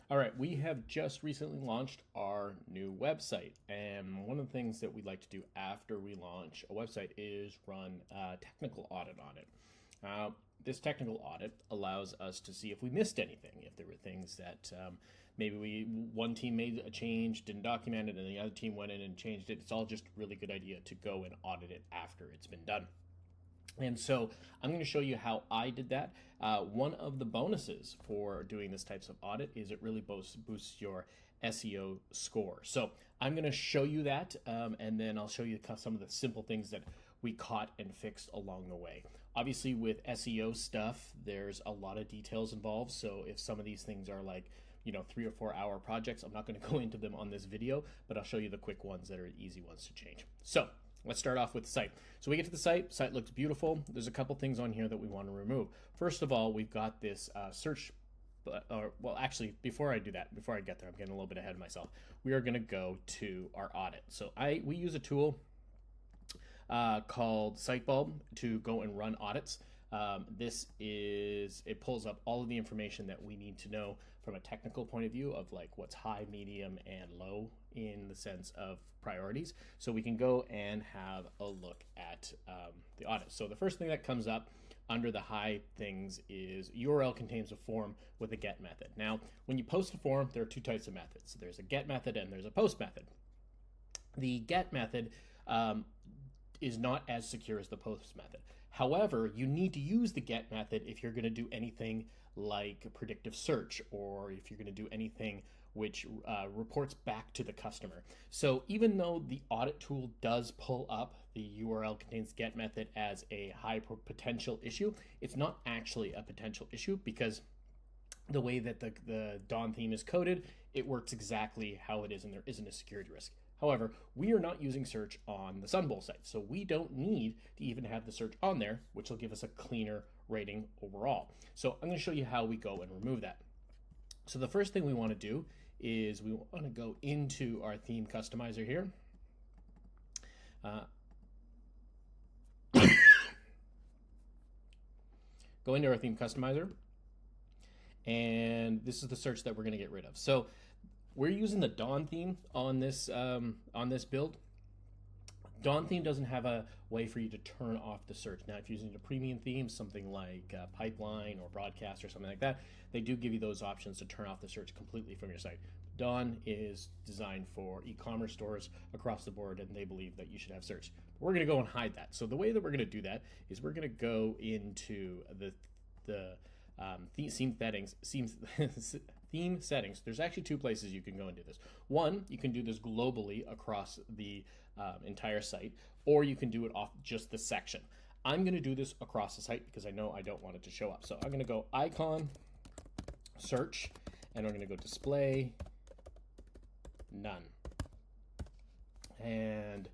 All right, we have just recently launched our new website. And one of the things that we'd like to do after we launch a website is run a technical audit on it. This technical audit allows us to see if we missed anything, if there were things that maybe one team made a change, didn't document it, and the other team went in and changed it. It's all just a really good idea to go and audit it after it's been done. And so I'm going to show you how I did that. One of the bonuses for doing this types of audit is it really boosts your SEO score. So I'm going to show you that, and then I'll show you some of the simple things that we caught and fixed along the way. Obviously, with SEO stuff, there's a lot of details involved. So if some of these things are like 3 or 4 hour projects, I'm not going to go into them on this video, but I'll show you the quick ones that are easy ones to change. So let's start off with the site. So we get to the site looks beautiful. There's a couple things on here that we want to remove. First of all, we've got this search, well, actually, before I get there, I'm getting a little bit ahead of myself. We are going to go to our audit. So we use a tool called Sitebulb to go and run audits. It pulls up all of the information that we need to know from a technical point of view of like what's high, medium, and low in the sense of priorities. So we can go and have a look at the audit. So the first thing that comes up under the high things is URL contains a form with a get method. Now, when you post a form, there are two types of methods. There's a get method and there's a post method. The get method is not as secure as the post method. However, you need to use the get method if you're going to do anything like predictive search, or if you're going to do anything which reports back to the customer. So even though the audit tool does pull up the URL contains get method as a high potential issue, it's not actually a potential issue because the way that the Dawn theme is coded, it works exactly how it is, and there isn't a security risk. However, we are not using search on the Sunbull site, so we don't need to even have the search on there, which will give us a cleaner rating overall. So I'm going to show you how we go and remove that. So the first thing we want to do is we want to go into our theme customizer here. Go into our theme customizer, and this is the search that we're going to get rid of. So we're using the Dawn theme on this build. Dawn theme doesn't have a way for you to turn off the search. Now, if you're using a premium theme, something like Pipeline or Broadcast or something like that, they do give you those options to turn off the search completely from your site. Dawn is designed for e-commerce stores across the board, and they believe that you should have search. We're going to go and hide that. So the way that we're going to do that is we're going to go into the theme settings. There's actually two places you can go and do this. One, you can do this globally across the entire site, or you can do it off just the section. I'm going to do this across the site because I know I don't want it to show up. So I'm going to go icon, search, and we're going to go display, none. And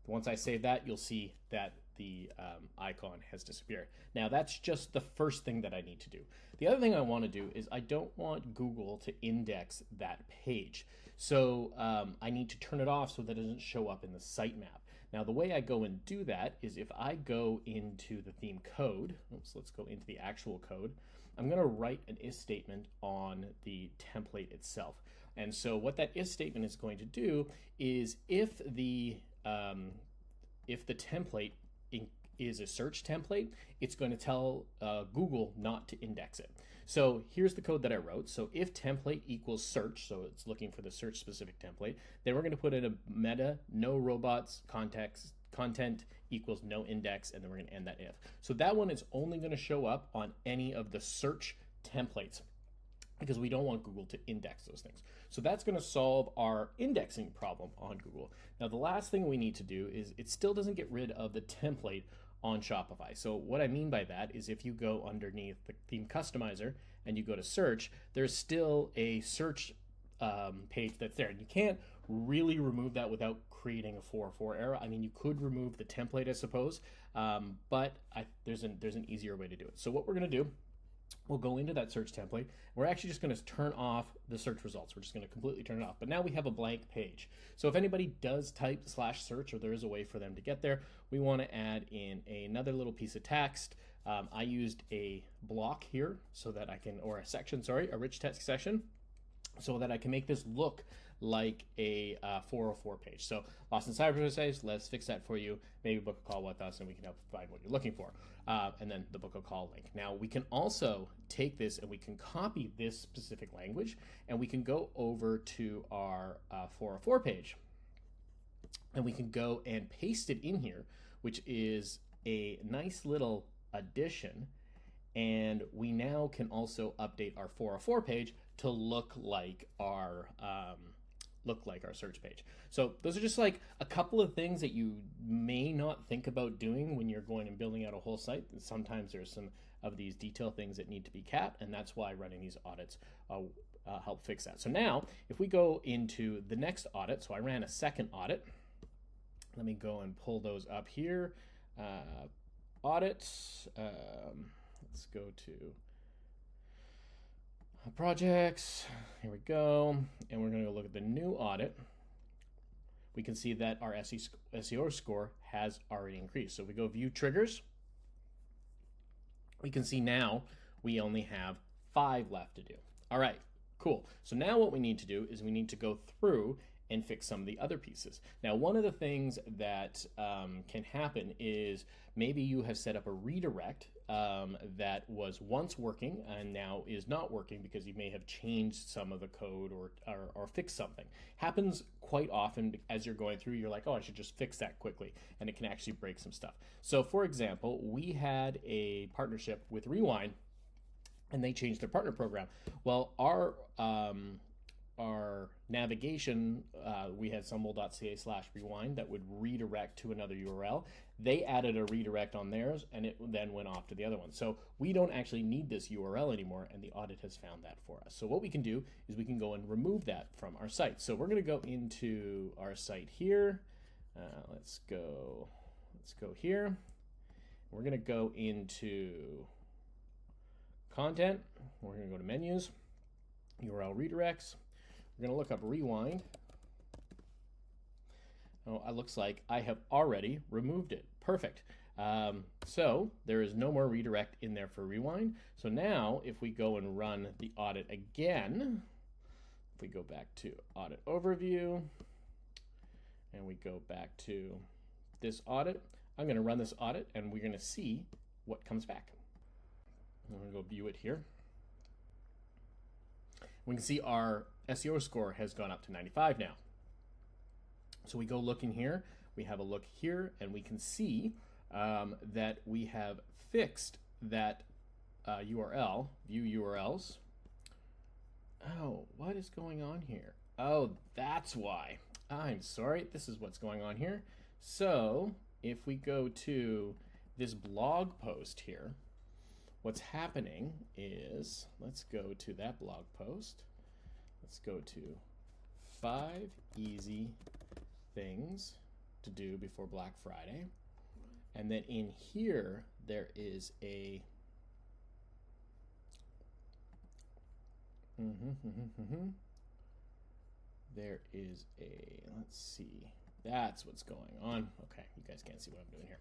once I save that, you'll see that the icon has disappeared. Now that's just the first thing that I need to do. The other thing I want to do is I don't want Google to index that page. So I need to turn it off so that it doesn't show up in the sitemap. Now the way I go and do that is if I go into the theme code, let's go into the actual code, I'm going to write an if statement on the template itself. And so what that if statement is going to do is if the template is a search template, it's going to tell Google not to index it. So here's the code that I wrote. So if template equals search, so it's looking for the search specific template, then we're going to put in a meta, no robots, content equals no index, and then we're going to end that if. So that one is only going to show up on any of the search templates because we don't want Google to index those things. So that's going to solve our indexing problem on Google. Now, the last thing we need to do is it still doesn't get rid of the template on Shopify. So what I mean by that is if you go underneath the theme customizer and you go to search, there's still a search page that's there. And you can't really remove that without creating a 404 error. I mean, you could remove the template, I suppose, but there's an easier way to do it. So what we're going to do, we'll go into that search template. We're actually just going to turn off the search results. We're just going to completely turn it off. But now we have a blank page. So if anybody does type /search, or there is a way for them to get there, we want to add in another little piece of text. I used a block here so that I can, or a section, sorry, a rich text section. so that I can make this look like a 404 page. So Lost in Cyberspace, let's fix that for you. Maybe book a call with us and we can help find what you're looking for. And then the book a call link. Now we can also take this and we can copy this specific language and we can go over to our 404 page and we can go and paste it in here, which is a nice little addition. And we now can also update our 404 page to look like our search page. So those are just like a couple of things that you may not think about doing when you're going and building out a whole site. Sometimes there's some of these detail things that need to be capped, and that's why running these audits help fix that. So now if we go into the next audit, so I ran a second audit. Let me go and pull those up here. Audits. Let's go to projects. Here we go. And we're going to look at the new audit. We can see that our SEO score has already increased. So if we go view triggers, we can see now we only have 5 left to do. All right, cool. So now what we need to do is we need to go through and fix some of the other pieces. Now, one of the things that can happen is maybe you have set up a redirect that was once working and now is not working because you may have changed some of the code or fixed something. Happens quite often as you're going through. You're like, oh, I should just fix that quickly, and it can actually break some stuff. So, for example, we had a partnership with Rewind, and they changed their partner program. Well, our navigation, we had stumble.ca/rewind that would redirect to another URL. They added a redirect on theirs and it then went off to the other one. So we don't actually need this URL anymore, and the audit has found that for us. So what we can do is we can go and remove that from our site. So we're going to go into our site here. Let's go here. We're going to go into content. We're going to go to menus, URL redirects. We're going to look up rewind. Oh, it looks like I have already removed it. Perfect. So there is no more redirect in there for rewind. So now if we go and run the audit again, if we go back to audit overview and we go back to this audit, I'm going to run this audit and we're going to see what comes back. I'm going to go view it here. We can see our SEO score has gone up to 95 now. So we go look in here, we have a look here, and we can see that we have fixed that URL, view URLs. Oh, what is going on here? Oh, that's why. I'm sorry, this is what's going on here. So if we go to this blog post here, what's happening is, let's go to that blog post. Let's go to 5 easy things to do before Black Friday. And then in here, there is a there is a, let's see, that's what's going on. Okay, you guys can't see what I'm doing here.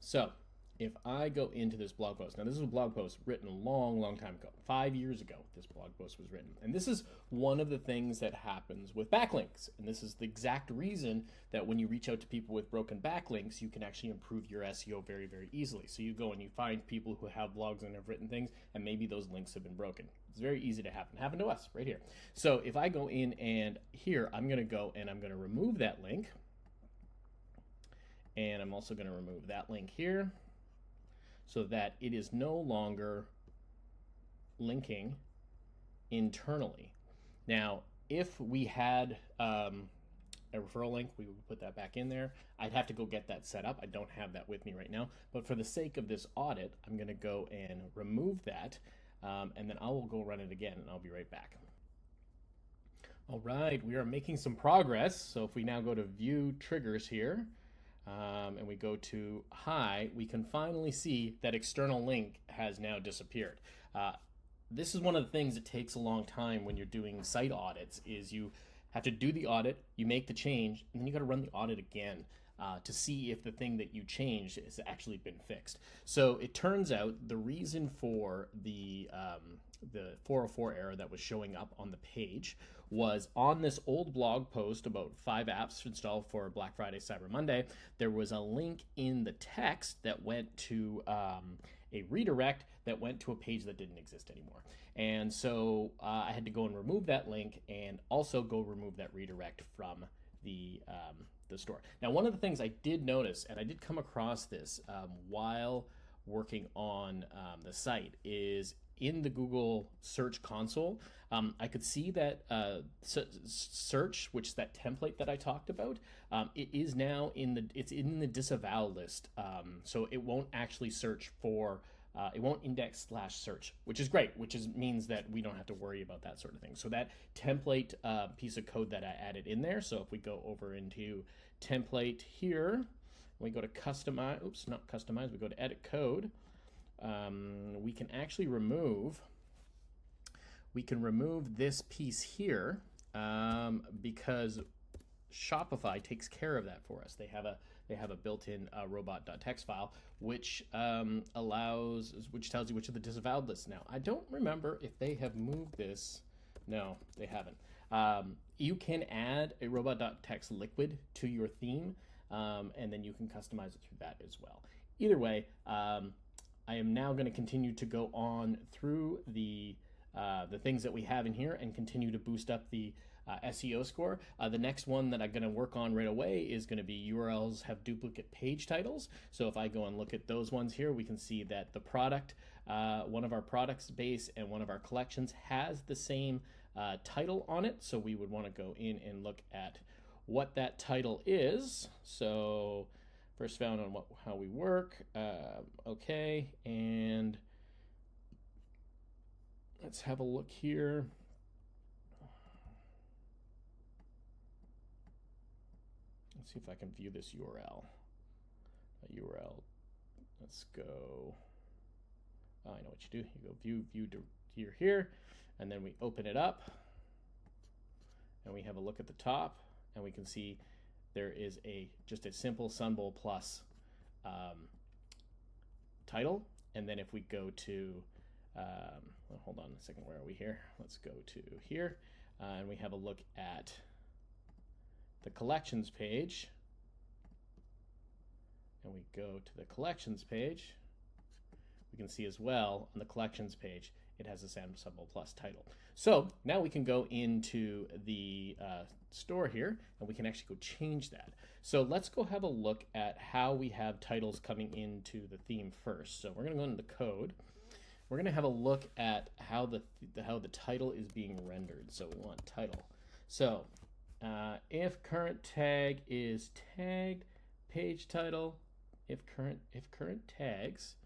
So if I go into this blog post, now this is a blog post written a long time ago, 5 years ago, this blog post was written. And this is one of the things that happens with backlinks. And this is the exact reason that when you reach out to people with broken backlinks, you can actually improve your SEO very, very easily. So you go and you find people who have blogs and have written things, and maybe those links have been broken. It's very easy to happen. Happened to us right here. So if I go in and here, I'm going to go and I'm going to remove that link. And I'm also going to remove that link here, so that it is no longer linking internally. Now, if we had a referral link, we would put that back in there. I'd have to go get that set up. I don't have that with me right now, but for the sake of this audit, I'm gonna go and remove that, and then I will go run it again, and I'll be right back. All right, we are making some progress. So if we now go to view triggers here, and we go to hi, we can finally see that external link has now disappeared. This is one of the things that takes a long time when you're doing site audits, is you have to do the audit, you make the change, and then you got to run the audit again to see if the thing that you changed has actually been fixed. So it turns out the reason for the the 404 error that was showing up on the page was on this old blog post about 5 apps to install for Black Friday, Cyber Monday. There was a link in the text that went to a redirect that went to a page that didn't exist anymore. And so I had to go and remove that link and also go remove that redirect from the store. Now, one of the things I did notice, and I did come across this while working on the site, is in the Google Search Console, I could see that search, which is that template that I talked about, it is now it's in the disavow list. So it won't actually search for, it won't index /search, which is great, means that we don't have to worry about that sort of thing. So that template piece of code that I added in there. So if we go over into template here, we go to customize, not customize, we go to edit code. We can actually remove this piece here because Shopify takes care of that for us. They have a built-in robot.txt file which tells you which of the disavowed lists. Now, I don't remember if they have moved this. No, they haven't. You can add a robot.txt liquid to your theme, and then you can customize it through that as well. Either way, I am now going to continue to go on through the things that we have in here and continue to boost up the SEO score. The next one that I'm going to work on right away is going to be URLs have duplicate page titles. So if I go and look at those ones here, we can see that the product, one of our products base and one of our collections has the same title on it. So we would want to go in and look at what that title is. So first found on how we work. Okay, and let's have a look here. Let's see if I can view this URL. Let's go. I know what you do. You go view here, and then we open it up, and we have a look at the top, and we can see there is just a simple Sunbowl plus title. And then if we go to, well, hold on a second, where are we here? Let's go to here, and we have a look at the collections page. And we go to the collections page. We can see as well on the collections page, it has a Sunbowl plus title. So now we can go into the store here, and we can actually go change that. So let's go have a look at how we have titles coming into the theme first. So we're going to go into the code. We're going to have a look at how the title is being rendered. So we want title. So if current tag is tagged page title, if current tags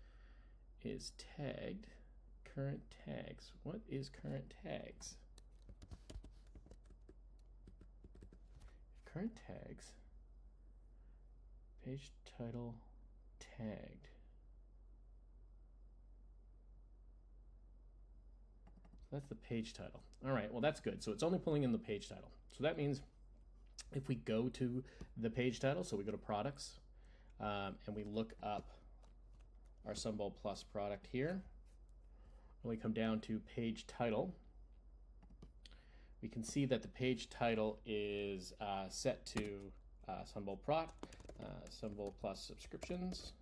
is tagged current tags. What is current tags? Current tags, page title tagged. So that's the page title. All right, well, that's good. So it's only pulling in the page title. So that means if we go to the page title, so we go to products, and we look up our Sunbowl Plus product here, and we come down to page title, we can see that the page title is set to Sunbowl Plus subscriptions.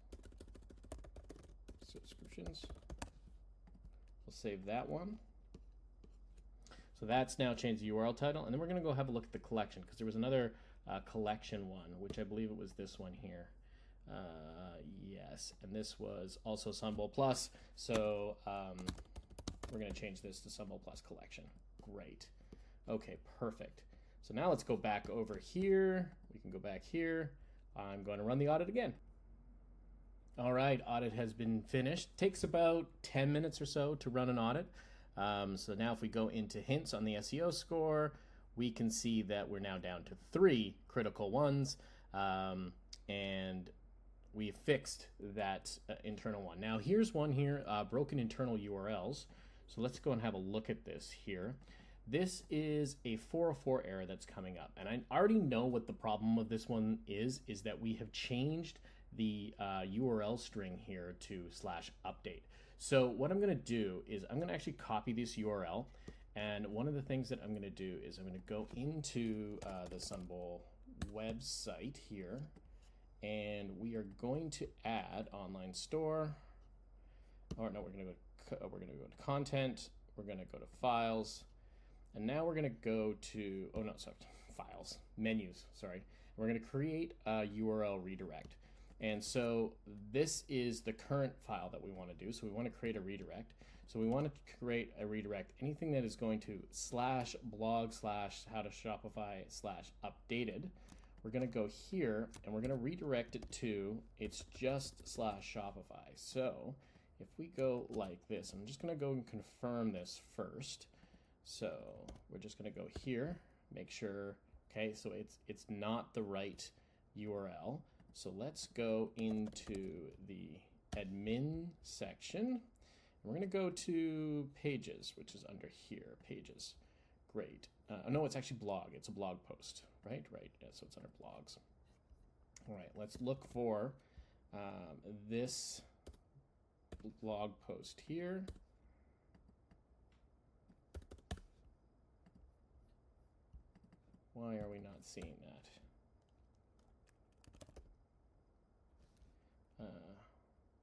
We'll save that one. So that's now changed the URL title, and then we're going to go have a look at the collection, because there was another collection one, which I believe it was this one here. Yes, and this was also Sunbowl Plus. So we're going to change this to Sunbowl Plus collection. Great. Okay, perfect. So now let's go back over here. We can go back here. I'm going to run the audit again. All right, audit has been finished. Takes about 10 minutes or so to run an audit. So now if we go into hints on the SEO score, we can see that we're now down to 3 critical ones, and we fixed that internal one. Now here's one here, broken internal URLs. So let's go and have a look at this here. This is a 404 error that's coming up, and I already know what the problem with this one is that we have changed the URL string here to /update. So what I'm going to do is I'm going to actually copy this URL. And one of the things that I'm going to do is I'm going to go into the Sunbowl website here, and we are going to add online store. Or no, we're going to go to content. We're going to go to files, and now we're going to go to files, menus. Sorry, we're going to create a URL redirect. And so this is the current file that we want to do. So we want to create a redirect. So we want to create a redirect, anything that is going to /blog/how-to-Shopify/updated. We're going to go here and we're going to redirect it to, it's just /Shopify. So if we go like this, I'm just going to go and confirm this first. So we're just going to go here, make sure, okay, so it's not the right URL. So let's go into the admin section. We're going to go to pages, which is under here, pages. Great. No, it's actually blog. It's a blog post, right? Right. Yeah, so it's under blogs. All right, let's look for this blog post here. Why are we not seeing that?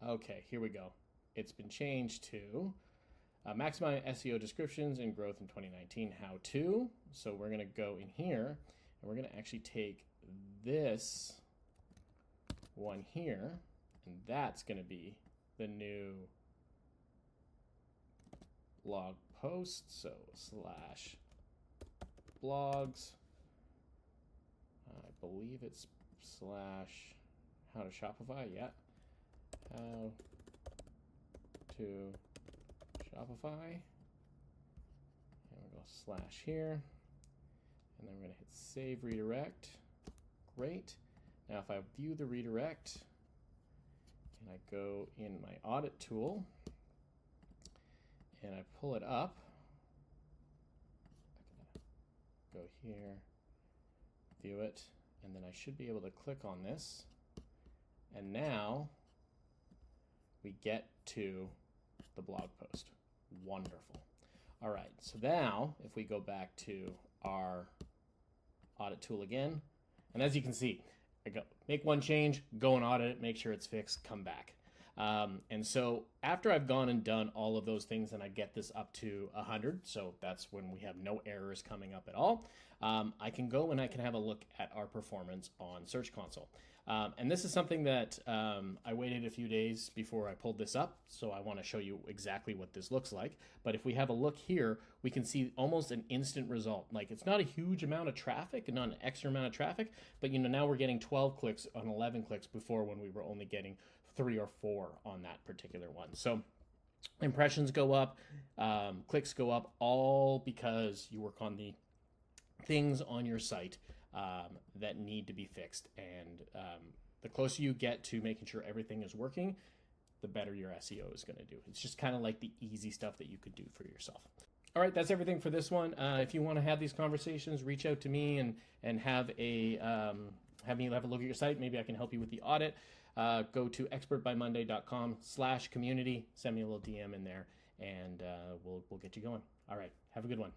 Okay, here we go. It's been changed to maximize SEO descriptions and growth in 2019 how-to. So we're going to go in here and we're going to actually take this one here, and that's going to be the new blog post. So /blogs. I believe it's /how-to-Shopify. Yeah. How to Shopify, and we'll go / here, and then we're going to hit save redirect. Great. Now if I view the redirect and I go in my audit tool and I pull it up, go here, view it, and then I should be able to click on this, and now we get to the blog post. Wonderful. All right, so now if we go back to our audit tool again, and as you can see, I go make one change, go and audit it, make sure it's fixed, come back. And so after I've gone and done all of those things and I get this up to 100, so that's when we have no errors coming up at all, I can go and I can have a look at our performance on Search Console. And this is something that I waited a few days before I pulled this up, so I want to show you exactly what this looks like. But if we have a look here, we can see almost an instant result. Like, it's not a huge amount of traffic and not an extra amount of traffic, but now we're getting 12 clicks on 11 clicks before, when we were only getting 3 or 4 on that particular one. So impressions go up, clicks go up, all because you work on the things on your site that need to be fixed. And the closer you get to making sure everything is working, the better your SEO is going to do. It's just kind of like the easy stuff that you could do for yourself. All right, that's everything for this one. If you want to have these conversations, reach out to me and have me have a look at your site. Maybe I can help you with the audit. Go to expertbymonday.com/community. Send me a little DM in there, and we'll get you going. All right, have a good one.